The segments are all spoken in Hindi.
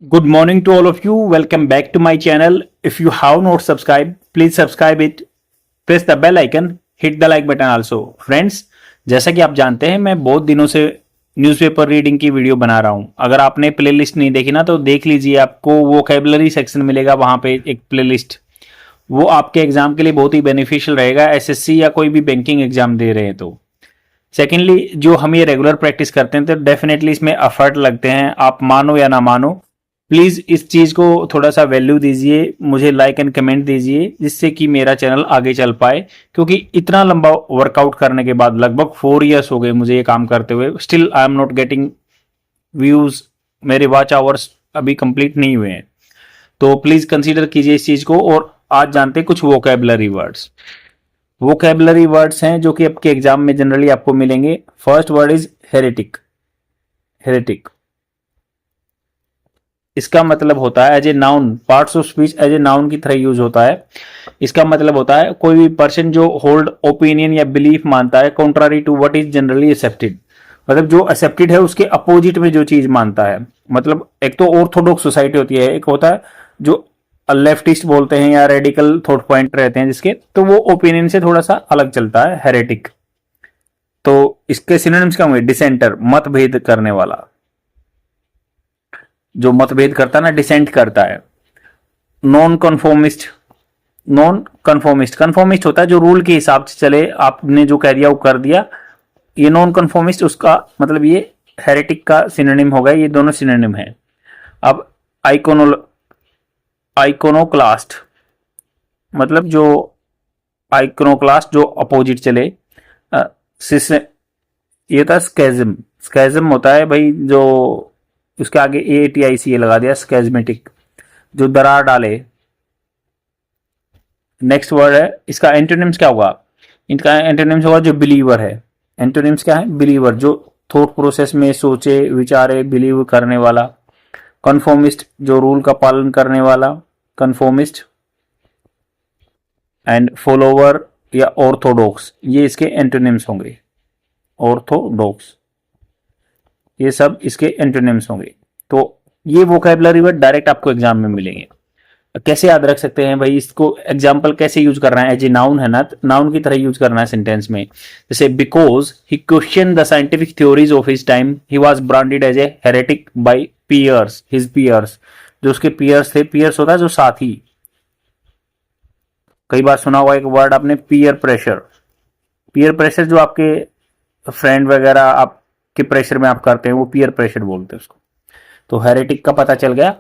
Good morning to all of you. Welcome back to my channel. If you have not subscribed, please subscribe it. Press the bell icon. Hit the like button also. Friends, जैसा कि आप जानते हैं मैं बहुत दिनों से न्यूज़पेपर रीडिंग की वीडियो बना रहा हूं। अगर आपने प्लेलिस्ट नहीं देखी ना तो देख लीजिए, आपको वोकैबुलरी सेक्शन मिलेगा वहां पे एक प्लेलिस्ट। वो आपके एग्जाम के लिए बहुत ही बेनिफिशियल रहेगा, एसएससी या कोई भी बैंकिंग एग्जाम दे रहे हैं तो। सेकेंडली, जो हम ये रेगुलर प्रैक्टिस करते हैं तो डेफिनेटली इसमें एफर्ट लगते हैं, आप मानो या ना मानो। प्लीज इस चीज को थोड़ा सा वैल्यू दीजिए, मुझे लाइक एंड कमेंट दीजिए, जिससे कि मेरा चैनल आगे चल पाए। क्योंकि इतना लंबा वर्कआउट करने के बाद, लगभग 4 इयर्स हो गए मुझे ये काम करते हुए, still I am not getting views. मेरे वॉच आवर्स अभी कंप्लीट नहीं हुए हैं, तो प्लीज कंसीडर कीजिए इस चीज को। और आज जानते हैं कुछ वोकैबुलरी वर्ड्स। वोकैबुलरी वर्ड्स हैं जो कि आपके एग्जाम में जनरली आपको मिलेंगे। First word is heretic. Heretic इसका मतलब होता है as a noun, parts of speech as a noun की तरह यूज होता है। इसका मतलब होता है कोई भी पर्सन जो होल्ड ओपिनियन या बिलीफ मानता है contrary to what is generally accepted. मतलब जो एक्सेप्टेड है उसके अपोजिट में जो चीज मानता है। मतलब एक तो ऑर्थोडॉक्स सोसाइटी होती है, एक होता है जो लेफ्टिस्ट बोलते हैं या रेडिकल थॉट पॉइंट रहते हैं जिसके, तो वो ओपिनियन से थोड़ा सा अलग चलता है, हेरेटिक। तो इसके सिनोनिम्स क्या होंगे? डिसेंटर, मतभेद करने वाला, जो मतभेद करता है ना, डिसेंट करता है। Non conformist, non conformist, conformist होता है जो रूल के हिसाब से चले, आपने जो कह दिया वो कर दिया। ये नॉन कन्फॉर्मिस्ट, उसका मतलब ये हेरेटिक का सिनोनिम होगा। ये दोनों सिनोनिम है। अब आइकोनोक्लास्ट, मतलब जो आइकोनोक्लास्ट जो अपोजिट चले। ये था स्कैज्म। स्कैज्म होता है भाई जो, उसके आगे ATIC लगा दिया, स्कैज्मेटिक, जो दरार डाले। नेक्स्ट वर्ड है, इसका एंटोनिम्स क्या होगा? इनका एंटोनिम्स होगा जो बिलीवर है। एंटोनिम्स क्या है? बिलीवर, जो थॉट प्रोसेस में सोचे विचारे, बिलीव करने वाला। कन्फॉर्मिस्ट, जो रूल का पालन करने वाला, कन्फॉर्मिस्ट। एंड फॉलोवर या ऑर्थोडॉक्स, ये इसके एंटोनिम्स होंगे। ऑर्थोडॉक्स, ये सब इसके एंटोनिम्स होंगे। तो ये वोकैबुलरी वर्ड डायरेक्ट आपको एग्जाम में मिलेंगे। कैसे याद रख सकते हैं भाई इसको? एग्जाम्पल कैसे यूज करना है? एज ए नाउन है ना, नाउन की तरह यूज करना है सेंटेंस में। जैसे because he question the scientific theories of his time he was branded as a heretic by peers, his peers. जो उसके पीयर्स थे, पीयर्स होता है जो साथी। कई बार सुना हुआ एक वर्ड आपने, पीयर प्रेशर। पीयर प्रेशर जो आपके फ्रेंड वगैरह आपके प्रेशर में आप करते हैं, वो पीयर प्रेशर बोलते हैं उसको। तो हेरेटिक का पता चल गया।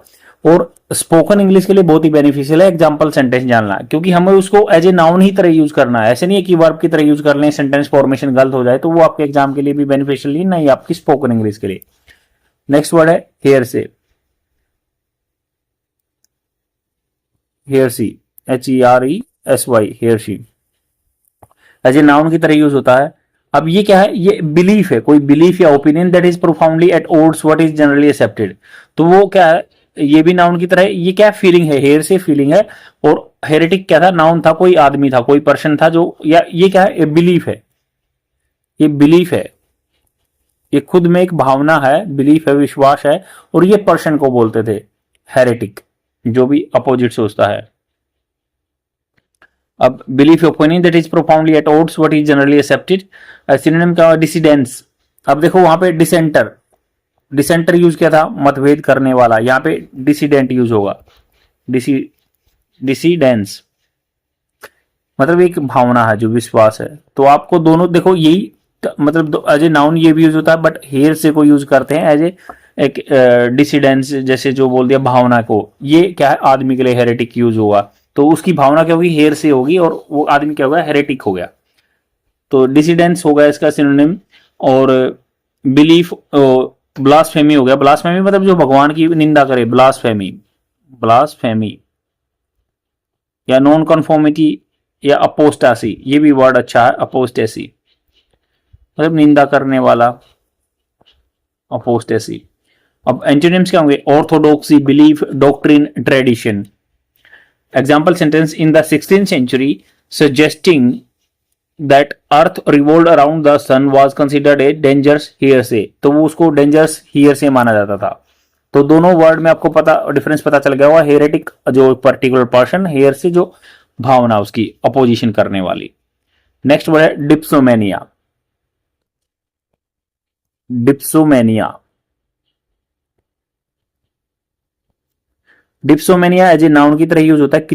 और स्पोकन इंग्लिश के लिए बहुत ही बेनिफिशियल है एग्जाम्पल सेंटेंस जानना, क्योंकि हमें उसको एज ए नाउन ही तरह यूज करना है। ऐसे नहीं है कि वर्ब की तरह यूज कर लें, सेंटेंस फॉर्मेशन गलत हो जाए तो वो आपके एग्जाम के लिए भी बेनिफिशियल ही नहीं, आपकी स्पोकन इंग्लिश के लिए। नेक्स्ट वर्ड है heresy. Heresy, HERESY, heresy, as a noun की तरह यूज होता है। अब ये क्या है? ये बिलीफ है, कोई बिलीफ या opinion that is profoundly at odds what is generally accepted. तो वो क्या है? ये भी नाउन की तरह है। ये क्या है? फीलिंग है, हेयर से फीलिंग है। और हेरेटिक क्या था? नाउन था, कोई आदमी था, कोई पर्सन था जो, या ये क्या है? ये बिलीफ है। ये बिलीफ है, ये खुद में एक भावना है, बिलीफ है, विश्वास है। और ये पर्सन को बोलते थे हेरेटिक, जो भी अपोजिट सोचता है। अब belief opinion that is profoundly at odds what is generally accepted. Synonym का डिसिडेंस। अब देखो वहां पे डिसेंटर, डिसेंटर यूज किया था, मतभेद करने वाला। यहाँ पे डिसिडेंट यूज होगा, डिसिडेंस, मतलब एक भावना है जो विश्वास है। तो आपको दोनों देखो, यही मतलब एज ए नाउन ये भी यूज होता है, बट हेयर से को यूज करते हैं एज ए एक डिसिडेंस, जैसे जो बोल दिया भावना को। ये क्या है? आदमी के लिए हेरेटिक यूज होगा, तो उसकी भावना क्या होगी? हेयर से होगी, और वो आदमी क्या होगा? हेरेटिक हो गया। तो डिसिडेंस हो गया इसका सिनोनिम। और बिलीफ, ब्लास्फेमी हो गया। ब्लास्फेमी मतलब जो भगवान की निंदा करे, ब्लास्फेमी, ब्लास्फेमी। या नॉन कन्फॉर्मिटी या अपोस्टासी, ये भी वर्ड अच्छा है, अपोस्टेसी, मतलब निंदा करने वाला, अपोस्टेसी। अब एंटोनिम्स क्या होंगे? Orthodoxy, belief, doctrine, tradition. Example sentence, in the 16th century suggesting that earth revolve around the sun was considered a dangerous heresy. तो वो उसको डेंजरस हियर से माना जाता था। तो दोनों वर्ड में आपको पता डिफरेंस पता चल गया होगा। हेरेटिक जो पर्टिकुलर पर्सन, हेयर से जो भावना उसकी अपोजिशन करने वाली। नेक्स्ट वर्ड है dipsomania. Dipsomania, dipsomania as a noun की तरह यूज होता है,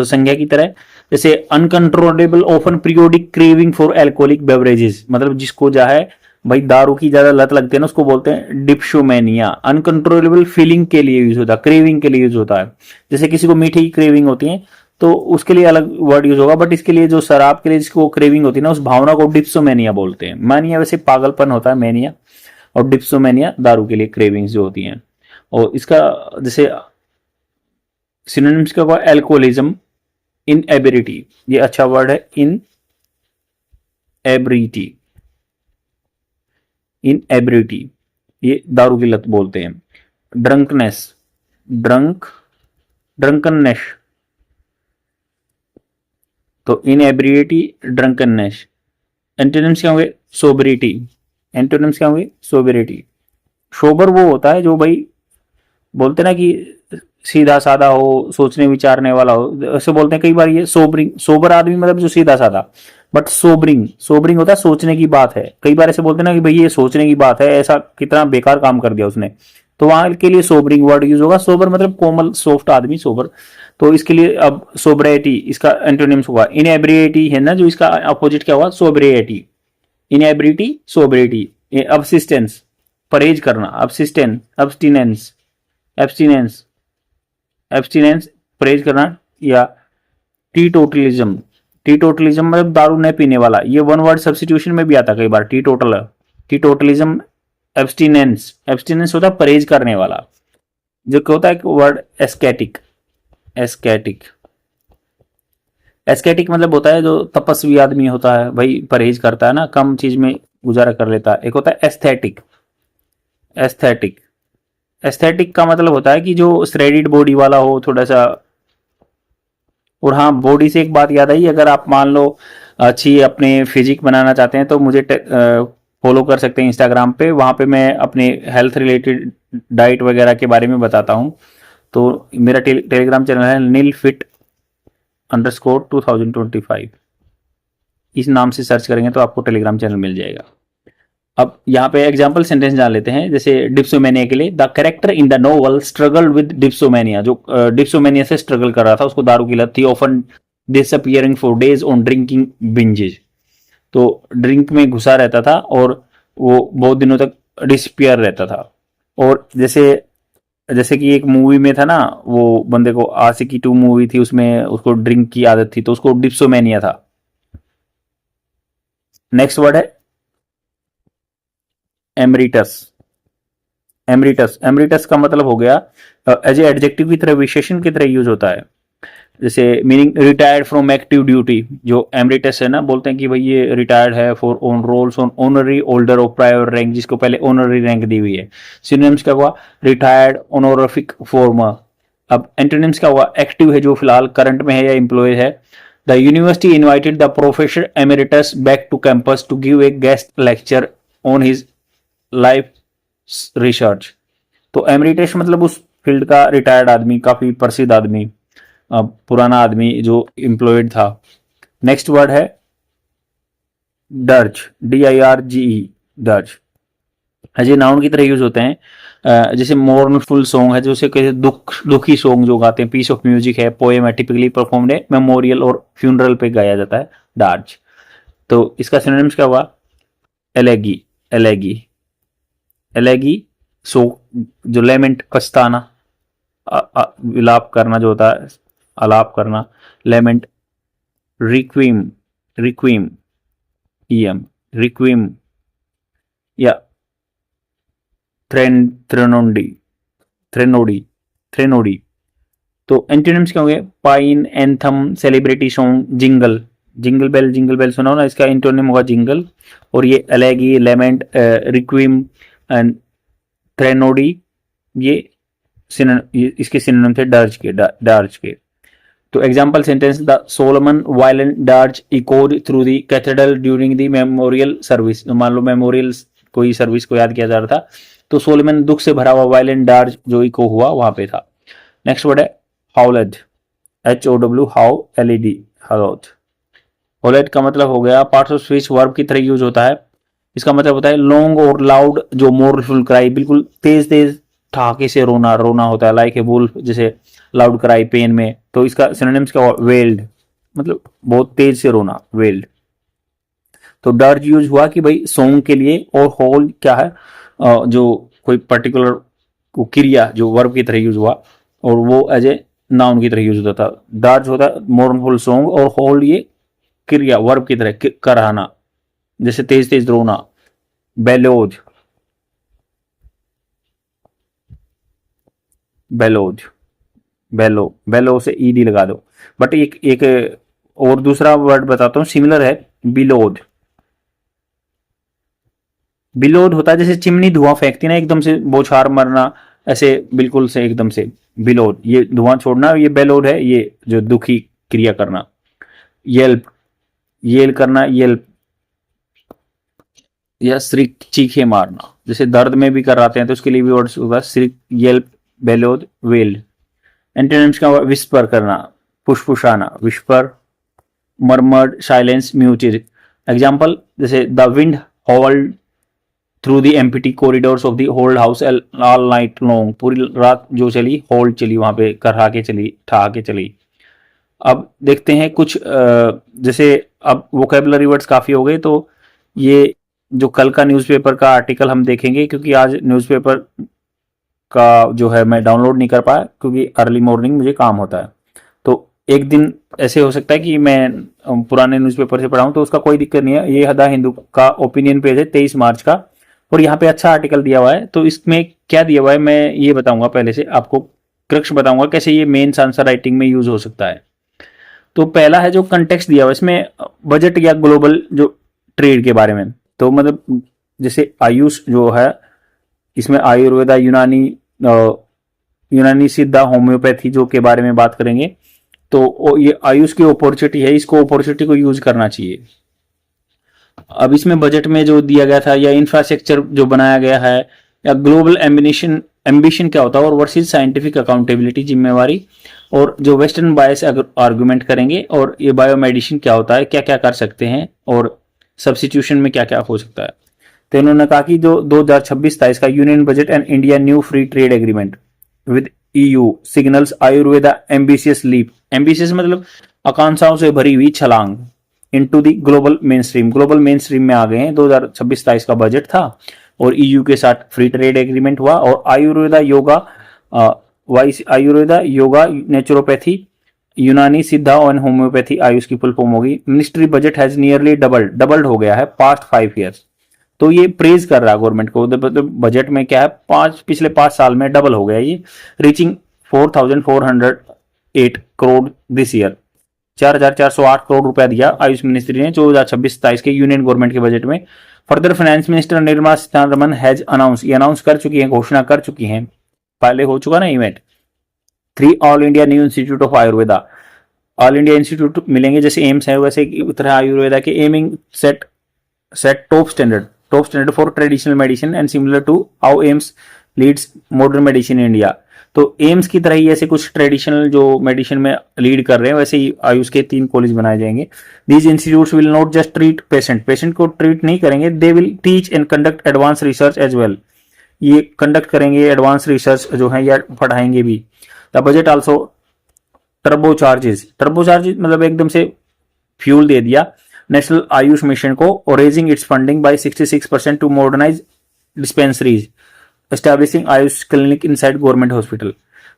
संज्ञा की तरह। जैसे uncontrollable open periodic craving for alcoholic beverages, मतलब जिसको जो है भाई दारू की ज्यादा लत लगती है ना, उसको बोलते हैं डिप्सोमेनिया। अनकंट्रोलेबल फीलिंग के लिए यूज होता है, क्रेविंग के लिए यूज होता है। जैसे किसी को मीठी की क्रेविंग होती है तो उसके लिए अलग वर्ड यूज होगा, बट इसके लिए जो शराब के लिए जिसको क्रेविंग होती है ना, उस भावना को डिप्सोमेनिया बोलते हैं। मानिया वैसे पागलपन होता है मेनिया, और डिप्सोमेनिया दारू के लिए क्रेविंग्स जो होती हैं। और इसका जैसे सिनोनिम्स क्या होगा, एल्कोहलिज्म, इनएबिलिटी, ये अच्छा वर्ड है, इनएबिलिटी, इनएबिलिटी, ये दारू की लत बोलते हैं। ड्रंकनेस, ड्रंकननेस, तो इनएबिलिटी, ड्रंकननेस। एंटोनिम्स क्या होंगे, सोबरिटी, एंटोनिम्स क्या होंगे, सोबरिटी। सोबर वो होता है जो भाई बोलते ना कि सीधा साधा हो, सोचने विचारने वाला हो, ऐसे बोलते हैं कई बार। ये सोबरिंग, सोबर आदमी मतलब जो सीधा साधा, बट सोबरिंग, सोबरिंग होता है सोचने की बात है। कई बार ऐसे बोलते हैं ना कि भाई ये सोचने की बात है, ऐसा कितना बेकार काम कर दिया उसने, तो वहां के लिए सोबरिंग वर्ड यूज होगा। सोबर मतलब कोमल सॉफ्ट आदमी, सोबर। तो इसके लिए अब सोबरिटी इसका एंटोनिम्स हुआ। इनएब्रिएटी है ना जो, इसका अपोजिट क्या हुआ, सोबरिएटी। इनएब्रिटी, सोबरिटी। अब्सिस्टेंस, परहेज करना, अब्सिस्टेंस, अब्सटिनेंस, एब्सटिनेंस, एब्सटिनेंस परहेज करना। या टीटोटलिज्म, टीटोटलिज्म मतलब दारू न पीने वाला। ये वन वर्ड सब्स्टिट्यूशन में भी आता कई बार, टीटोटल, टीटोटलिज्म। एब्सटिनेंस, एब्सटिनेंस होता है परहेज करने वाला। जो होता है वर्ड एस्केटिक, एस्केटिक, एस्केटिक मतलब होता है जो तपस्वी आदमी होता है भाई, परहेज करता है ना, कम चीज में गुजारा कर लेता है। एक होता है एस्थेटिक, एस्थेटिक, एस्थेटिक का मतलब होता है कि जो श्रेडिड बॉडी वाला हो थोड़ा सा। और हाँ, बॉडी से एक बात याद आई, अगर आप मान लो अच्छी अपने फिजिक बनाना चाहते हैं तो मुझे फॉलो कर सकते हैं इंस्टाग्राम पे। वहाँ पे मैं अपने हेल्थ रिलेटेड डाइट वगैरह के बारे में बताता हूँ। तो मेरा टेलीग्राम चैनल है nilfit_2025, इस नाम से सर्च करेंगे तो आपको टेलीग्राम चैनल मिल जाएगा। अब यहाँ पे एग्जाम्पल सेंटेंस जान लेते हैं। जैसे डिप्सोमेनिया के लिए, the character in the novel struggle with dipsomania, जो डिप्सोमेनिया से स्ट्रगल कर रहा था, उसको दारू की लत थी। Often disappearing for days on drinking binges, तो ड्रिंक में घुसा रहता था और वो बहुत दिनों तक डिसअपियर रहता था। और जैसे जैसे कि एक मूवी में था ना, वो बंदे को आशिकी 2 मूवी थी, उसमें उसको ड्रिंक की आदत थी, तो उसको डिप्सोमेनिया था। नेक्स्ट वर्ड है एमरिटस, एमरिटस, एमरिटस का मतलब हो गया एज ए एडजेक्टिव की तरह, विशेषण की तरह यूज होता है। जैसे meaning retired from active duty, जो एमरिटस है ना, बोलते हैं कि भाई ये रिटायर्ड है for on rolls on honorary holder of prior rank, जिसको पहले ऑनररी रैंक दी हुई है। सिनोनिम्स क्या हुआ, रिटायर्ड, ऑनोरिफिक, फॉर्मर। अब एंटोनिम्स क्या हुआ, एक्टिव है जो फिलहाल करंट में है या एम्प्लॉय है। The university invited the professor emeritus back to campus to give a guest lecture on his life research. तो एमरिटस मतलब उस फील्ड का रिटायर्ड आदमी, काफी प्रसिद्ध आदमी, पुराना आदमी जो एम्प्लॉयड था। नेक्स्ट वर्ड है dirge, DIRGE, dirge. Ajay noun की तरह यूज होते हैं। जैसे मोर्नफुल सॉन्ग है, जैसे कैसे दुखी सॉन्ग जो गाते हैं। पीस ऑफ म्यूजिक है, पोएम है, टिपिकली परफॉर्म्ड है मेमोरियल और फ्यूनरल पे गाया जाता है, डार्ज। तो इसका सिनोनिम्स क्या हुआ, एलेगी, एलेगी, एलेगी, सो जो लेमेंट, पछताना, विलाप करना जो होता है, अलाप करना, लेमेंट। रिक्वीम, रिक्वीम, EM, रिक्वीम। या थ्रेनोडी, थ्रेनोडी, थ्रेनोडी। तो एंटोनिम्स क्या होंगे, paean, anthem, celebrity song, jingle, jingle bell सुना हो ना, इसका एंटोनिम होगा जिंगल। और ये एलेगी, लेमेंट, रिक्वीम एंड थ्रेनोडी, ये इसके सिनोनिम थे डर्ज के, डार्ज के। तो example sentence, the solemn violin dirge echoed through the cathedral during the memorial service. मान लो मेमोरियल कोई सर्विस को याद किया जा रहा था, तो सोल में दुख से भरा हुआ वायलेंट डार्ज जो इको हुआ वहां पे था। नेक्स्ट वर्ड है हाउलेड, HOW हाउ LED, हाउलेड। हाउलेड का मतलब हो गया पार्ट्स ऑफ स्पीच वर्ब की तरह यूज होता है। इसका मतलब होता है लॉन्ग और लाउड जो मोर्नफुल क्राई, बिल्कुल तेज तेज ठहाके से रोना, रोना होता है, लाइक ए वुल्फ, जैसे लाउड क्राई पेन में। तो इसका सिनोनिम्स क्या हुआ, वेल्ड, मतलब बहुत तेज से रोना, वेल्ड। तो डर्ज यूज हुआ कि भाई सॉन्ग के लिए, और होल क्या है, जो कोई पर्टिकुलर क्रिया जो वर्ब की तरह यूज हुआ, और वो एज ए नाउन की तरह यूज होता था। डर्ज होता है मोर्नफुल सॉन्ग, और होल ये क्रिया वर्ब की तरह कराना, जैसे तेज तेज रोना। बेलोज, बेलोज, बेलो, बेलो से ईडी लगा दो। बट एक एक और दूसरा वर्ड बताता हूं, सिमिलर है, बिलोड। बिलोड होता है जैसे चिमनी धुआं फेंकती ना, एकदम से बौछार मरना, ऐसे बिल्कुल से एकदम से बिलोड, ये धुआं छोड़ना, ये बेलोड है, ये जो दुखी क्रिया करना। येल्प, येल करना, येल्प, या श्रिक, चीखे मारना, जैसे दर्द में भी कराते हैं तो उसके लिए भी वर्ड्स होगा, shriek, yelp, bellowed, wailed. Antonyms का विस्पर करना, फुसफुसाना, whisper, murmured, silence, muted. Example जैसे the wind howled through the empty corridors of the old house all night long, पूरी रात जो चली, होल्ड चली, वहां पे करहा के चली, ठहा के चली। अब देखते हैं कुछ जैसे अब वोकेबलरी वर्ड्स काफी हो गए, तो ये जो कल का न्यूज़पेपर का आर्टिकल हम देखेंगे, क्योंकि आज न्यूज़पेपर का जो है मैं डाउनलोड नहीं कर पाया, क्योंकि अर्ली मॉर्निंग मुझे काम होता है। तो एक दिन ऐसे हो सकता है कि मैं पुराने न्यूज़पेपर से पढ़ाऊं, तो उसका कोई दिक्कत नहीं है। ये द हिंदू का ओपिनियन पेज है 23 मार्च का, और यहाँ पे अच्छा आर्टिकल दिया हुआ है। तो इसमें क्या दिया हुआ है मैं ये बताऊंगा, पहले से आपको क्रक्स बताऊंगा कैसे ये मेंस आंसर राइटिंग में यूज हो सकता है। तो पहला है जो कंटेक्स्ट दिया हुआ है, इसमें बजट या ग्लोबल जो ट्रेड के बारे में। तो मतलब जैसे आयुष जो है, इसमें आयुर्वेदा, यूनानी सिद्धा, होम्योपैथी जो के बारे में बात करेंगे। तो ये आयुष की अपॉर्चुनिटी है, इसको अपॉर्चुनिटी को यूज करना चाहिए। अब इसमें बजट में जो दिया गया था, या इंफ्रास्ट्रक्चर जो बनाया गया है, या ग्लोबल एम्बिशन, एम्बिशन क्या होता है, और वर्सेस साइंटिफिक अकाउंटेबिलिटी, जिम्मेवारी, और जो वेस्टर्न बायस आर्गुमेंट करेंगे, और ये बायोमेडिसिन क्या होता है, क्या क्या कर सकते हैं, और सब्सिट्यूशन में क्या क्या हो सकता है। तो इन्होंने कहा कि जो 2026-27 का union budget and India new free trade agreement with EU signals Ayurveda ambitious leap, ambitious मतलब आकांक्षाओं से भरी हुई छलांग, into the global mainstream, global mainstream में आ गए हैं। 2026-27 का बजट था, और EU के साथ फ्री ट्रेड एग्रीमेंट हुआ, और आयुर्वेदा योगा, आयुर्वेदा योगा, नेचुरोपैथी, यूनानी सिद्धा और होम्योपैथी आयुष की फुल फॉर्म होगी। Ministry budget has nearly doubled हो गया है पास्ट 5 ईयर्स। तो ये प्रेज कर रहा है गवर्नमेंट को, मतलब बजट में क्या है, पिछले 5 साल में डबल हो गया ये, reaching 4,408 crore this year. 4,408 crore रुपया दिया आयुष मिनिस्ट्री ने 2026-27 के यूनियन गवर्नमेंट के बजट में। Further finance minister Nirmala Sitharaman has announce, ये अनाउंस कर चुकी है, घोषणा कर चुकी हैं, पहले हो चुका ना event. 3 all India new institute of Ayurveda, all India institute मिलेंगे, जैसे एम्स है वैसे तरह आयुर्वेदा के, aiming set top standard for traditional medicine and similar to how AIIMS leads modern medicine in India. तो एम्स की तरह ही ऐसे कुछ ट्रेडिशनल जो मेडिसिन में लीड कर रहे हैं, वैसे ही आयुष के 3 कॉलेज बनाए जाएंगे। These institutes will not just treat patient को ट्रीट नहीं करेंगे, they will teach and conduct advance research as well, ये कंडक्ट करेंगे एडवांस रिसर्च जो है, या पढ़ाएंगे भी। The budget also turbocharges मतलब एकदम से फ्यूल दे दिया नेशनल आयुष मिशन को, और raising its funding by 66% to modernise dispensaries, establishing AYUSH clinic inside government hospital.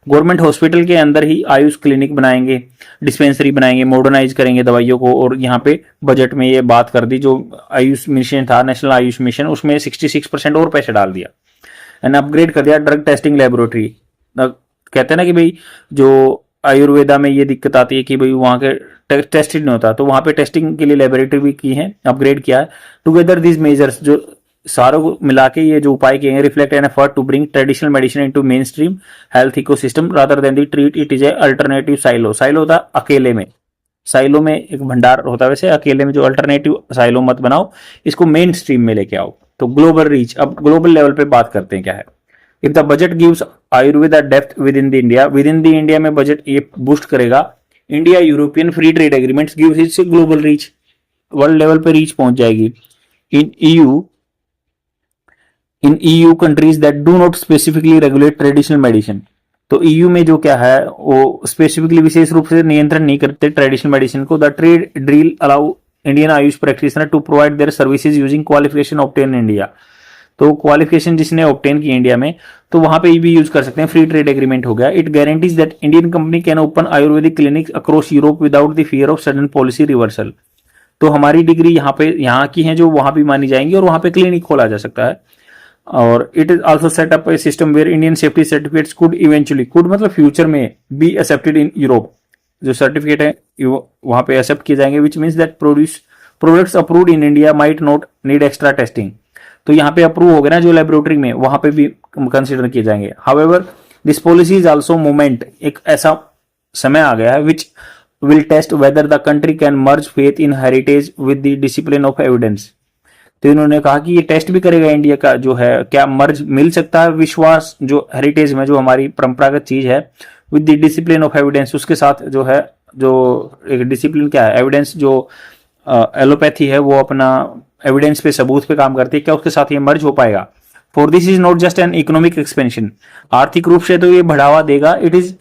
Government hospital के अंदर ही आयुष क्लिनिक बनाएंगे, डिस्पेंसरी बनाएंगे, मॉडर्नाइज करेंगे दवाइयों को। और यहाँ पे बजट में ये बात कर दी, जो आयुष मिशन था, नेशनल आयुष मिशन, उसमें 66% और पैसे डाल दिया, एंड अपग्रेड कर दिया ड्रग टेस्टिंग लेबोरेटरी। कहते हैं ना कि भाई जो आयुर्वेदा में ये दिक्कत आती है कि भाई वहाँ के टेस्टिंग नहीं होता, तो वहाँ पे टेस्टिंग के लिए लेबोरेटरी भी की है, अपग्रेड किया है। टुगेदर दीज मेजर्स, जो सारों को मिला के ये जो उपाय किए हैं, reflect an effort to bring traditional medicine into mainstream health ecosystem rather than the treat it is a alternative silo. Silo होता अकेले में, साइलो में एक भंडार होता है, वैसे अकेले में जो अल्टरनेटिव साइलो मत बनाओ, इसको मेन स्ट्रीम में लेके आओ। तो ग्लोबल रीच, अब ग्लोबल लेवल पे बात करते हैं क्या है। If the budget gives Ayurveda depth within the India, within the India में बजट ये बूस्ट करेगा। India European free trade agreements gives its global reach, world level पे रीच पहुंच जाएगी। In EU, in EU countries that do not specifically regulate traditional medicine, तो ईयू में जो क्या है वो स्पेसिफिकली विशेष रूप से नियंत्रण नहीं करते ट्रेडिशनल मेडिसिन को। The trade deal allow Indian AYUSH practitioner to provide their services using qualification obtain in India, तो क्वालिफिकेशन जिसने ऑब्टेन की इंडिया में तो वहां पे भी यूज कर सकते हैं, फ्री ट्रेड एग्रीमेंट हो गया। It guarantees that Indian company can open Ayurvedic clinic across Europe without the fear of sudden policy reversal, तो हमारी डिग्री यहाँ की है जो वहां भी मानी जाएंगी और वहां पे क्लिनिक खोला जा सकता है। और it is also set up a system where Indian safety certificates could eventually, could मतलब फ्यूचर में बी एक्सेप्टेड इन यूरोप, जो सर्टिफिकेट है वहां पे एक्सेप्ट किए जाएंगे, which means that products approved in India might not need extra testing, तो यहाँ पे अप्रूव हो गया ना जो लेबोरेटरी में, वहां पे भी कंसिडर किए जाएंगे। However this policy is also movement, एक ऐसा समय आ गया है which will test whether the country can merge faith in heritage with the discipline of evidence, तो इन्होंने कहा कि ये टेस्ट भी करेगा इंडिया का जो है क्या मर्ज मिल सकता है विश्वास जो हेरिटेज में, जो हमारी परंपरागत चीज है, with the discipline of evidence, उसके साथ जो है जो एक डिसिप्लिन क्या है, एविडेंस, जो एलोपैथी है वो अपना एविडेंस पे सबूत पे काम करती है, क्या उसके साथ ये मर्ज हो पाएगा। For this is not just an economic expansion, आर्थिक रूप से तो ये बढ़ावा देगा, it is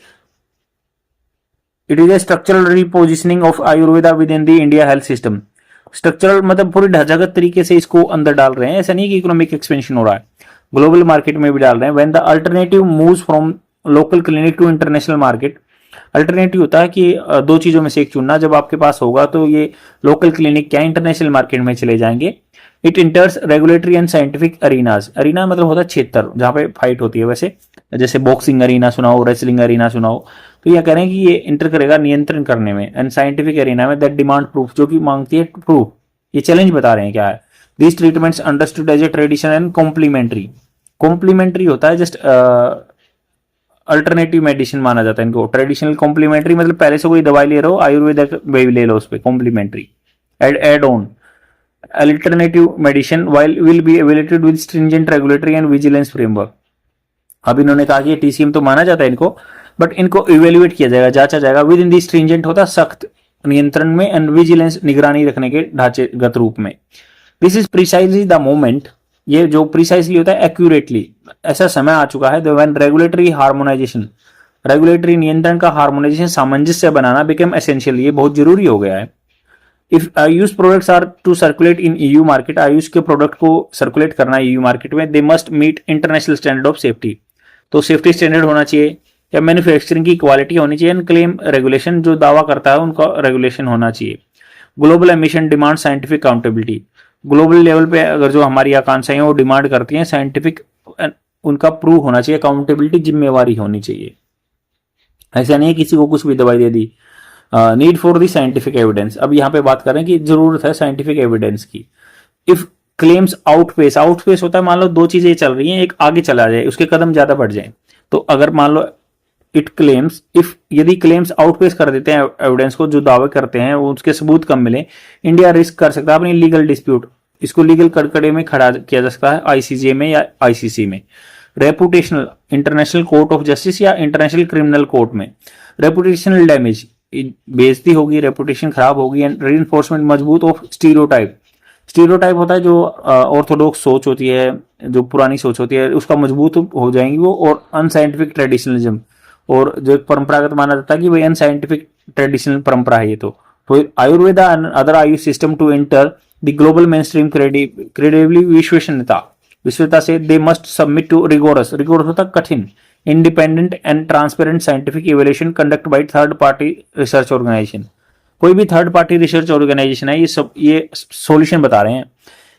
A structural रिपोजिशनिंग of Ayurveda with in the India health system, structural मतलब पूरी ढांचागत तरीके से इसको अंदर डाल रहे हैं, ऐसा नहीं कि इकोनॉमिक एक्सपेंशन हो रहा है, ग्लोबल मार्केट में भी डाल रहे हैं। When the alternative moves from local clinic to international market, alternative होता है कि दो चीजों में से एक चुनना, जब आपके पास होगा तो ये लोकल क्लिनिक क्या इंटरनेशनल मार्केट में चले जाएंगे। It enters regulatory and scientific arenas, arena मतलब होता है क्षेत्र जहां पे फाइट होती है, वैसे जैसे बॉक्सिंग अरीना सुनाओ, रेसलिंग अरीना सुनाओ, तो ये कह रहे हैं कि ये इंटर करेगा नियंत्रण करने में, एंड साइंटिफिक अरीना में दैट डिमांड प्रूफ, जो कि मांगती है प्रूफ, ये चैलेंज बता रहे हैं क्या है। These treatments understood as a tradition and complementary, complementary होता है जस्ट अल्टरनेटिव मेडिसिन माना जाता है इनको, ट्रेडिशनल कॉम्प्लीमेंट्री मतलब पहले से कोई दवाई ले रहे हो आयुर्वेदिक भी ले लो उस पर, complementary add on alternative medicine while will be evaluated with stringent regulatory and vigilance framework. अब इन्होंने कहा कि टीसीएम तो माना जाता है इनको, बट इनको इवेल्युएट किया जाएगा, जांचा जाएगा, विद इन दी स्ट्रिंजेंट होता है सख्त नियंत्रण में, एंड विजिलेंस निगरानी रखने के ढांचेगत रूप में। This is precisely the moment, ये जो प्रिसाइसली होता है एक्यूरेटली, ऐसा समय आ चुका है व्हेन रेगुलेटरी हार्मोनाइजेशन, रेगुलेटरी नियंत्रण का हार्मोनाइजेशन सामंजस्य बनाना बिकम एसेंशियल, ये बहुत जरूरी हो गया है। If AYUSH products are to circulate in EU market, AYUSH के प्रोडक्ट को सर्कुलेट करना है ईयू मार्केट में, they must meet international standard of safety, तो सेफ्टी स्टैंडर्ड होना चाहिए, या मैन्युफैक्चरिंग की क्वालिटी होनी चाहिए, एंड क्लेम रेगुलेशन जो दावा करता है उनका रेगुलेशन होना चाहिए। Global emission demand scientific accountability, global level पे अगर जो हमारी आकांक्षाएं वो डिमांड करती हैं साइंटिफिक, उनका प्रूव होना चाहिए, अकाउंटेबिलिटी जिम्मेवारी होनी चाहिए, ऐसा नहीं है किसी को कुछ भी दवाई दे दी। Need for the scientific evidence, अब यहाँ पे बात कर रहे हैं कि जरूरत है साइंटिफिक एविडेंस की। इफ क्लेम्स आउटपेस, आउटपेस होता है मान लो दो चीजें चल रही हैं, एक आगे चला जाए, उसके कदम ज्यादा बढ़ जाए, तो अगर मान लो इट क्लेम्स, इफ यदि क्लेम्स आउटपेस कर देते हैं एविडेंस को, जो दावे करते हैं वो उसके सबूत कम मिले, इंडिया रिस्क कर सकता है अपनी लीगल डिस्प्यूट, इसको लीगल कड़कड़े में खड़ा किया जा सकता है आईसीजे में या आईसीसी में। Reputational, international court of justice या इंटरनेशनल क्रिमिनल कोर्ट में। रेपुटेशनल डैमेज, बेइज्जती होगी, रेपुटेशन खराब होगी, एंड रीइंफोर्समेंट मजबूत ऑफ स्टीरियोटाइप, स्टीरियोटाइप होता है जो ऑर्थोडॉक्स सोच होती है, जो पुरानी सोच होती है उसका मजबूत हो जाएंगी वो, और अनसाइंटिफिक ट्रेडिशनलिज्म, और जो एक परंपरागत माना जाता है कि वही अनसाइंटिफिक ट्रेडिशनल परंपरा है ये, तो Ayurveda and other AYUSH system to enter the global mainstream credibly विश्वसनीयता से they must submit to rigorous, rigorous होता कठिन, independent and transparent scientific evaluation conduct by third party research organisation. कोई भी थर्ड पार्टी रिसर्च ऑर्गेनाइजेशन है, ये सॉल्यूशन बता रहे हैं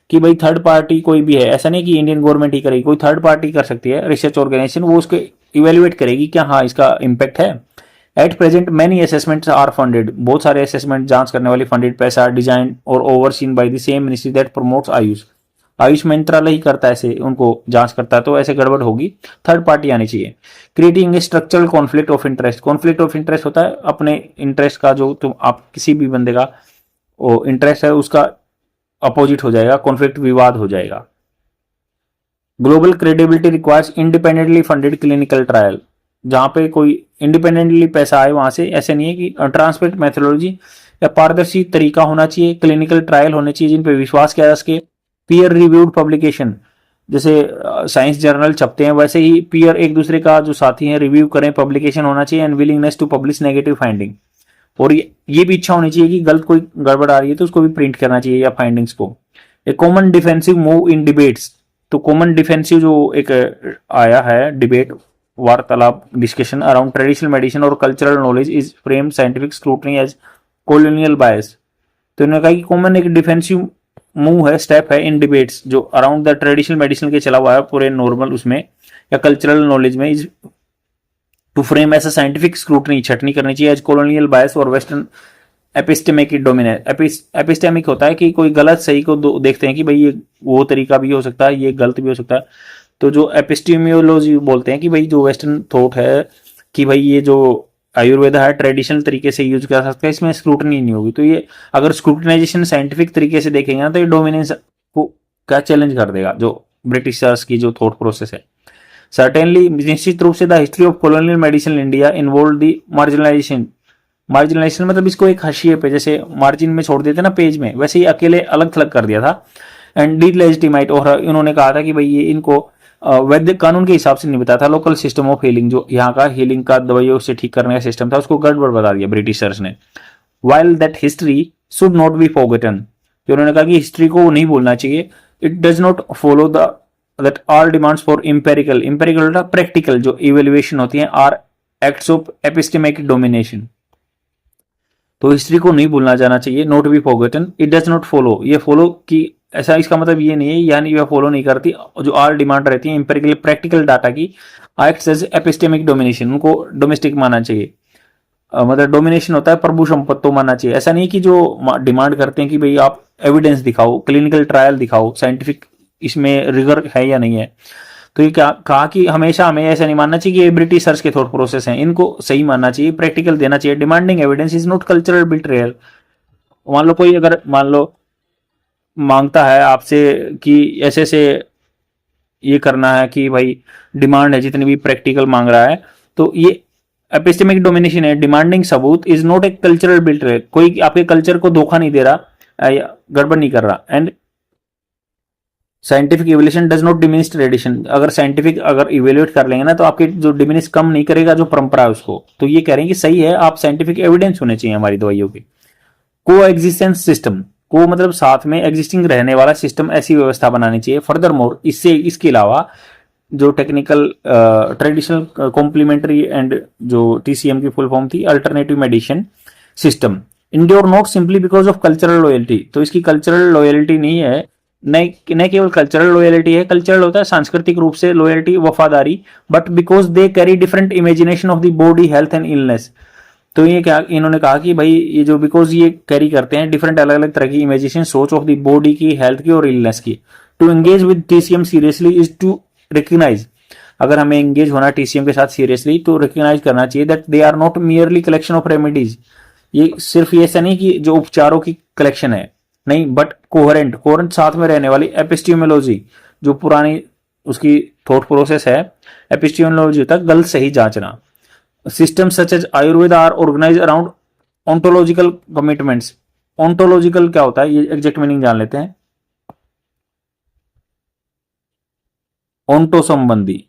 कि भाई थर्ड पार्टी कोई भी है, ऐसा नहीं कि इंडियन गवर्नमेंट ही करेगी, कोई थर्ड पार्टी कर सकती है रिसर्च ऑर्गेनाइजेशन, वो उसको इवेल्युएट करेगी क्या हाँ इसका इम्पैक्ट है। At present many assessments are funded, बहुत सारे असेसमेंट जांच करने वाली फंडेड पैसा डिजाइन और overseen by the same ministry that promotes Ayush, Ayush मंत्रालय ही करता है ऐसे, उनको जांच करता है, तो ऐसे गड़बड़ होगी, थर्ड पार्टी आनी चाहिए। Creating a structural conflict of interest, conflict of interest होता है अपने इंटरेस्ट का, जो तुम आप किसी भी बंदे का वो इंटरेस्ट है उसका अपोजिट हो जाएगा, कॉन्फ्लिक्ट विवाद हो जाएगा। Global credibility requires independently funded clinical trial, जहां पे कोई इंडिपेंडेंटली पैसा आए वहां से, ऐसे नहीं है कि ट्रांसपेरेंट मेथोडोलॉजी या पारदर्शी तरीका होना चाहिए, क्लिनिकल ट्रायल होने चाहिए जिन पे विश्वास किया जा सके, पीयर रिव्यूड पब्लिकेशन, जैसे साइंस जर्नल छपते हैं वैसे ही पीयर एक दूसरे का जो साथी हैं रिव्यू करें, पब्लिकेशन होना चाहिए, and willingness to publish negative finding, और ये भी इच्छा होनी चाहिए कि गलत कोई गड़बड़ आ रही है तो उसको भी प्रिंट करना चाहिए या फाइंडिंग्स को। A common defensive move in debates, तो कॉमन डिफेंसिव जो एक आया है डिबेट, वार्तालाप, डिस्कशन अराउंड ट्रेडिशनल मेडिसिन और cultural knowledge is frame scientific scrutiny as colonial bias. तो इन्होंने कहा कि कॉमन एक डिफेंसिव मूव है, स्टेप है इन डिबेट्स जो अराउंड द ट्रेडिशनल मेडिसिन के चला हुआ है पूरे नॉर्मल उसमें या कल्चरल नॉलेज में, इज टू फ्रेम ऐसा साइंटिफिक स्क्रूटनी, छटनी करनी चाहिए एज कॉलोनियल बायस और वेस्टर्न एपिस्टेमिक डोमिनेट। एपिस्टेमिक होता है कि कोई गलत सही को देखते हैं कि भाई ये वो तरीका भी हो सकता है, ये गलत भी हो सकता है। तो जो एपिस्टेमियोलॉजी बोलते हैं कि भाई जो वेस्टर्न थॉट है कि भाई ये जो आयुर्वेदा है ट्रेडिशनल तरीके से यूज कर सकते हैं, इसमें स्क्रूटनी नहीं होगी। तो ये अगर स्क्रूटनाइजेशन साइंटिफिक तरीके से देखेंगे ना तो ये डोमिनेंस को क्या चैलेंज कर देगा जो ब्रिटिशर्स की जो थॉट प्रोसेस है। सर्टेनली निश्चित रूप से the history of colonial medicine in India involve the marginalisation. Marginalisation मतलब इसको एक हाशिए पे जैसे मार्जिन में छोड़ देते ना पेज में, वैसे ही अकेले अलग थलग कर दिया था। एंड डिलेजिटिमाइट, और इन्होंने कहा था कि भाई ये इनको वैद्य कानून के हिसाब से नहीं बताया था, लोकल सिस्टम ऑफ हीलिंग जो यहाँ का हीलिंग का दवाइयों से ठीक करने का सिस्टम था उसको गड़बड़ बता दिया ब्रिटिशर्स ने। While that history should not be forgotten, उन्होंने कहा कि हिस्ट्री को नहीं भूलना चाहिए। It does not follow the that all demands for empirical, empirical practical जो इवेल्युएशन होती है, are acts of epistemic domination. तो हिस्ट्री को नहीं भूलना जाना चाहिए, not be forgotten. It does not follow, ये फॉलो की ऐसा इसका मतलब ये नहीं है, यानी यह फॉलो नहीं करती जो आल डिमांड रहती है इंपेरिकल प्रैक्टिकल डाटा की, एक्ट्स एज एपिस्टेमिक डोमिनेशन, उनको डोमेस्टिक मानना चाहिए। मतलब डोमिनेशन होता है प्रभु संपत्तो मानना चाहिए। ऐसा नहीं कि जो डिमांड करते हैं कि भाई आप एविडेंस दिखाओ, क्लिनिकल ट्रायल दिखाओ, साइंटिफिक इसमें रिगर है या नहीं है। तो ये क्या कहा कि हमेशा हमें ऐसा नहीं मानना चाहिए कि ये ब्रिटिशर्स के थॉट प्रोसेस हैं, इनको सही मानना चाहिए, प्रैक्टिकल देना चाहिए। Demanding evidence is not cultural betrayal. मान लो कोई अगर मान लो मांगता है आपसे कि ऐसे से ये करना है कि भाई डिमांड है जितनी भी प्रैक्टिकल मांग रहा है, तो ये एपिस्टेमिक डोमिनेशन है। डिमांडिंग सबूत इज नॉट ए कल्चरल बिल्ट्रेयल, कोई आपके कल्चर को धोखा नहीं दे रहा, गड़बड़ नहीं कर रहा। And scientific evaluation does not diminish tradition, अगर साइंटिफिक अगर इवेल्युएट कर लेंगे ना तो आपके जो डिमिनिश कम नहीं करेगा जो परंपरा है उसको। तो ये कह रहे हैं कि सही है, आप साइंटिफिक एविडेंस होने चाहिए हमारी दवाइयों की। को एग्जिस्टेंस सिस्टम, को मतलब साथ में एग्जिस्टिंग रहने वाला सिस्टम, ऐसी व्यवस्था बनानी चाहिए। फर्दर मोर इससे इसके अलावा जो टेक्निकल ट्रेडिशनल कॉम्प्लीमेंट्री एंड जो टीसीएम की फुल फॉर्म थी alternative medicine system, endure not simply because of cultural loyalty. तो इसकी कल्चरल लॉयल्टी नहीं है, न केवल कल्चरल लॉयल्टी है, कल्चरल होता है सांस्कृतिक रूप से लॉयल्टी वफादारी, but because they carry different imagination of the body health and illness. तो ये क्या इन्होंने कहा कि भाई ये जो बिकॉज ये कैरी करते हैं डिफरेंट अलग अलग तरह की इमेजिनेशन सोच ऑफ द बॉडी की, हेल्थ की और इलनेस की। To engage with TCM seriously is to recognise, अगर हमें एंगेज होना टीसीएम के साथ सीरियसली तो रिकग्नाइज करना चाहिए that they are not merely collection of remedies, ये सिर्फ ये ऐसा नहीं कि जो उपचारों की कलेक्शन है नहीं, बट कोहेरेंट कोहेरेंट साथ में रहने वाली एपिस्टेमोलॉजी, जो पुरानी उसकी थॉट प्रोसेस है एपिस्टेमोलॉजी तक गलत सही जांचना। System such as Ayurveda are organise around ontological commitments. Ontological क्या होता है ये एग्जैक्ट मीनिंग जान लेते हैं। ऑन्टो संबंधी,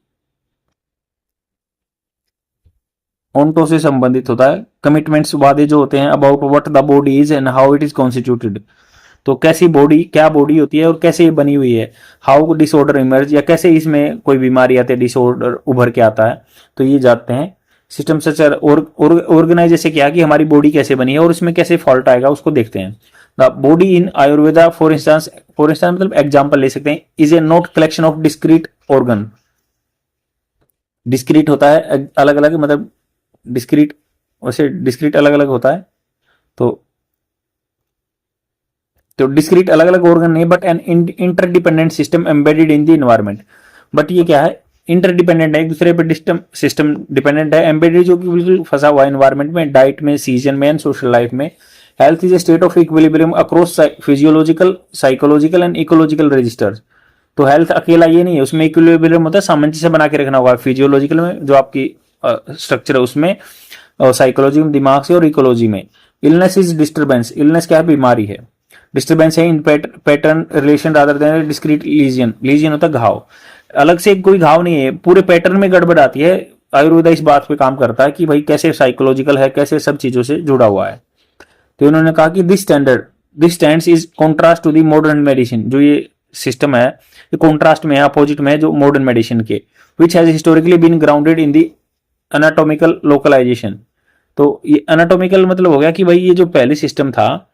ऑन्टो से संबंधित होता है, कमिटमेंट्स वादे जो होते हैं about what the body is and how it is constituted. तो कैसी बॉडी, क्या बॉडी होती है और कैसे ये बनी हुई है, हाउ डिसऑर्डर इमर्ज, या कैसे इसमें कोई बीमारी आती है, डिसऑर्डर उभर के आता है, तो ये जानते हैं। सिस्टम सच ऑर्गेनाइज जैसे क्या कि हमारी बॉडी कैसे बनी है और इसमें कैसे फॉल्ट आएगा उसको देखते हैं। The body in Ayurveda for instance मतलब एग्जाम्पल ले सकते हैं, is a not collection of discrete organ. Discrete होता है अलग अलग, मतलब डिस्क्रीट वैसे डिस्क्रीट अलग अलग होता है, तो डिस्क्रीट अलग अलग ऑर्गन नहीं but an interdependent system embedded in the environment. But ये क्या है, इंटरडिपेंडेंट है, एक दूसरे पे सिस्टम डिपेंडेंट है, एम्बेडेड जो कि बिल्कुल फंसा हुआ एनवायरमेंट में, डाइट में, सीजन में एंड सोशल लाइफ में। Health is a state of equilibrium across physiological, psychological and ecological registers. तो हेल्थ अकेला ये नहीं है, उसमें इक्विलिब्रियम होता है, सामंजस्य बना के रखना होगा फिजियोलॉजिकल में जो आपकी स्ट्रक्चर है उसमें, और साइकोलॉजी में दिमाग से, और इकोलॉजी में। इलनेस इज डिस्टर्बेंस, इलनेस क्या है, बीमारी है। डिस्टर्बेंस है in pattern relation rather than discrete lesion, lesion होता है घाव, अलग से कोई घाव नहीं है, पूरे पैटर्न में गड़बड़ आती है। आयुर्वेदा इस बात पे काम करता है कि भाई कैसे साइकोलॉजिकल है, कैसे सब चीजों से जुड़ा हुआ है। तो इन्होंने कहा कि this stands is contrast to the modern medicine, जो ये सिस्टम है ये कॉन्ट्रास्ट में है, अपोजिट में है जो मॉडर्न मेडिसिन के, which has historically been grounded in the anatomical localisation. तो ये एनाटोमिकल मतलब हो गया कि भाई ये जो पहले सिस्टम था,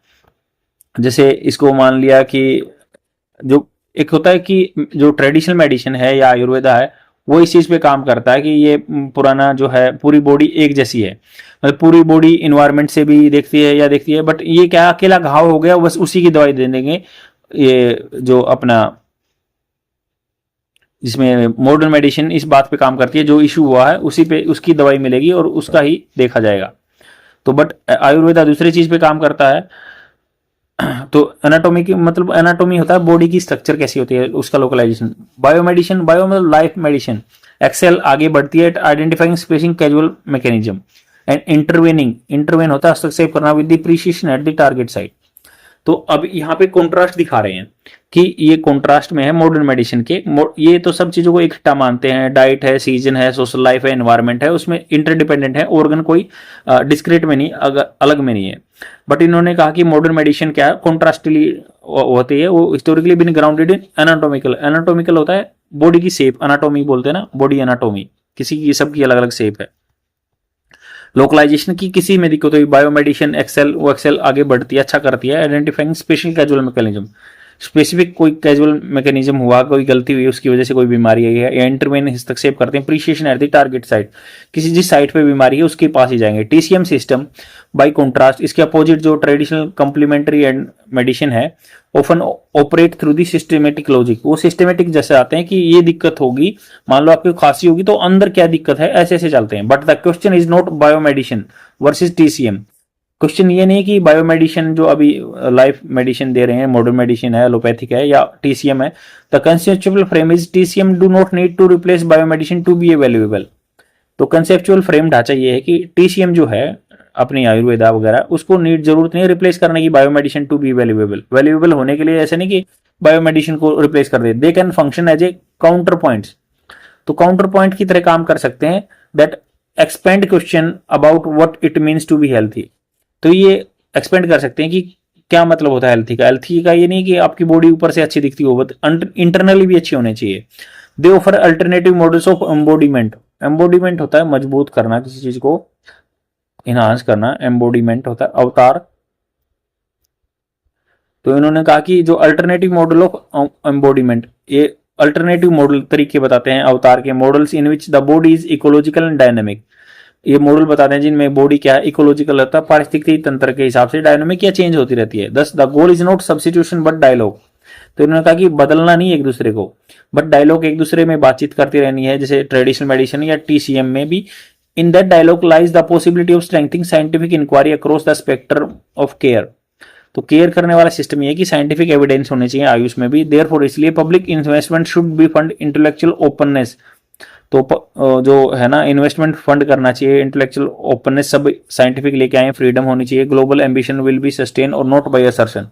जैसे इसको मान लिया कि जो एक होता है कि जो ट्रेडिशनल मेडिसिन है या आयुर्वेदा है वो इस चीज पे काम करता है कि ये पुराना जो है पूरी बॉडी एक जैसी है, मतलब पूरी बॉडी इन्वायरमेंट से भी देखती है या देखती है, बट ये क्या अकेला घाव हो गया बस उसी की दवाई दे देंगे। ये जो अपना जिसमें मॉडर्न मेडिसिन इस बात पे काम करती है, जो इशू हुआ है उसी पे उसकी दवाई मिलेगी और उसका ही देखा जाएगा। तो बट आयुर्वेदा दूसरी चीज पे काम करता है। तो एनाटॉमी की मतलब एनाटॉमी होता है बॉडी की स्ट्रक्चर कैसी होती है उसका लोकलाइजेशन। बायोमेडिसिन, बायो मतलब लाइफ मेडिसिन, एक्सेल आगे बढ़ती है identifying spacing casual mechanism and intervening, intervene होता है हस्तक्षेप करना with the precision at the target site. तो अब यहाँ पे कॉन्ट्रास्ट दिखा रहे हैं कि ये कॉन्ट्रास्ट में है मॉडर्न मेडिसिन के। ये तो सब चीजों को इकट्ठा मानते हैं, डाइट है, सीजन है, सोशल लाइफ है, एनवायरनमेंट है, उसमें इंटरडिपेंडेंट है, ऑर्गन कोई डिस्क्रीट में नहीं, अलग में नहीं है। बट इन्होंने कहा कि मॉडर्न मेडिसिन क्या है, कॉन्ट्रास्टली होती है, वो historically been grounded in anatomical. Anatomical होता है बॉडी की शेप, एनाटोमी बोलते हैं ना, बॉडी एनाटोमी, किसी की सबकी अलग अलग शेप है। लोकलाइजेशन की किसी में दिक्कत हुई, बायोमेडिसिन एक्सेल, वो एक्सेल आगे बढ़ती है, अच्छा करती है identifying special casual mechanism, specific कोई कैजुअल मैकेनिज्म हुआ, कोई गलती हुई, उसकी वजह से कोई बीमारी आई है, या इंटरवेन हस्तक्षेप करते हैं precision at the target site, किसी जिस साइट पे बीमारी है उसके पास ही जाएंगे। टीसीएम सिस्टम बाय कॉन्ट्रास्ट, इसके अपोजिट जो ट्रेडिशनल कंप्लीमेंट्री एंड मेडिसिन है often operate through the systematic logic, वो सिस्टमेटिक जैसे आते हैं कि ये दिक्कत होगी, मान लो आपकी खांसी होगी तो अंदर क्या दिक्कत है, ऐसे ऐसे चलते हैं। But the question is not biomedicine versus TCM, question ये नहीं कि बायोमेडिसिन जो अभी लाइफ मेडिसिन दे रहे हैं, मॉडर्न मेडिसिन है, एलोपैथिक है या टीसीएम है। The conceptual frame is TCM do not need to replace biomedicine to be valuable. तो कंसेप्चुअल फ्रेम ढांचा ये है कि टीसीएम जो है अपनी आयुर्वेदा वगैरह उसको नीड जरूरत नहीं रिप्लेस करने की biomedicine to be valuable. Valuable होने के लिए ऐसे नहीं कि बायोमेडिसिन को रिप्लेस कर दे, they can function as a counter points. तो काउंटर पॉइंट की तरह काम कर सकते हैं that expand question about what it means to be healthy. तो ये एक्सपेंड कर सकते हैं कि क्या मतलब होता है हेल्थी का। हेल्थी का ये नहीं कि आपकी बॉडी ऊपर से अच्छी दिखती हो, बट इंटरनली भी अच्छी होनी चाहिए। They offer alternative models of embodiment, embodiment होता है मजबूत करना, किसी चीज को इनहांस करना, एम्बोडीमेंट होता है अवतार। तो इन्होंने कहा कि जो अल्टरनेटिव मॉडल ऑफ एम्बोडीमेंट, ये अल्टरनेटिव मॉडल तरीके बताते हैं अवतार के, models in which the body is ecological and dynamic. ये मॉडल बताते हैं जिनमें बॉडी क्या है, इकोलॉजिकल होता है, पारिस्थितिकी तंत्र के हिसाब से, डायनामिक या चेंज होती रहती है। Thus the goal is not substitution but dialogue. तो इन्होंने कहा कि बदलना नहीं एक दूसरे को, बट डायलॉग एक दूसरे में बातचीत करती रहनी है, जैसे ट्रेडिशनल मेडिसिन या टीसीएम में भी। In that dialogue lies the possibility of strengthening scientific inquiry across the spectrum of care. तो केयर करने वाला सिस्टम ये है कि साइंटिफिक एविडेंस होने चाहिए आयुष में भी। देयरफॉर इसलिए public investment should be fund intellectual openness. तो जो है ना इन्वेस्टमेंट फंड करना चाहिए, इंटेलेक्चुअल ओपननेस, सब साइंटिफिक लेके आए, फ्रीडम होनी चाहिए। Global ambition will be sustain और नॉट बाय असर्शन।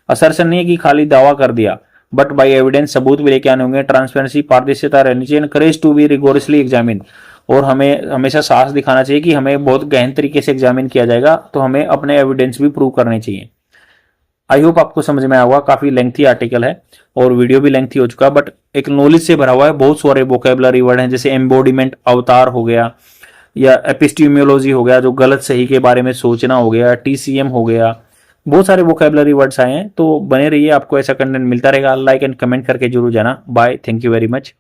असर्शन नहीं है कि खाली दावा कर दिया, बट बाय एविडेंस, सबूत भी लेके आने होंगे। ट्रांसपेरेंसी, पारदर्शिता रहनी चाहिए। करेज टू बी रिगोरसली एग्जामिन, और हमें हमेशा साहस दिखाना चाहिए कि हमें बहुत गहन तरीके से एग्जामिन किया जाएगा, तो हमें अपने एविडेंस भी प्रूव करने चाहिए। आई होप आपको समझ में आया होगा। काफी लेंथी आर्टिकल है और वीडियो भी लेंथी हो चुका, बट एक नॉलेज से भरा हुआ है। बहुत सारे वोकेबलरी वर्ड हैं, जैसे एम्बोडीमेंट अवतार हो गया, या एपिस्टीमियोलॉजी हो गया, जो गलत सही के बारे में सोचना हो गया, टीसीएम हो गया, बहुत सारे वोकेबलरी वर्ड्स आए हैं। तो बने रहिए, आपको ऐसा कंटेंट मिलता रहेगा। लाइक एंड कमेंट करके जरूर जाना। Bye, thank you very much.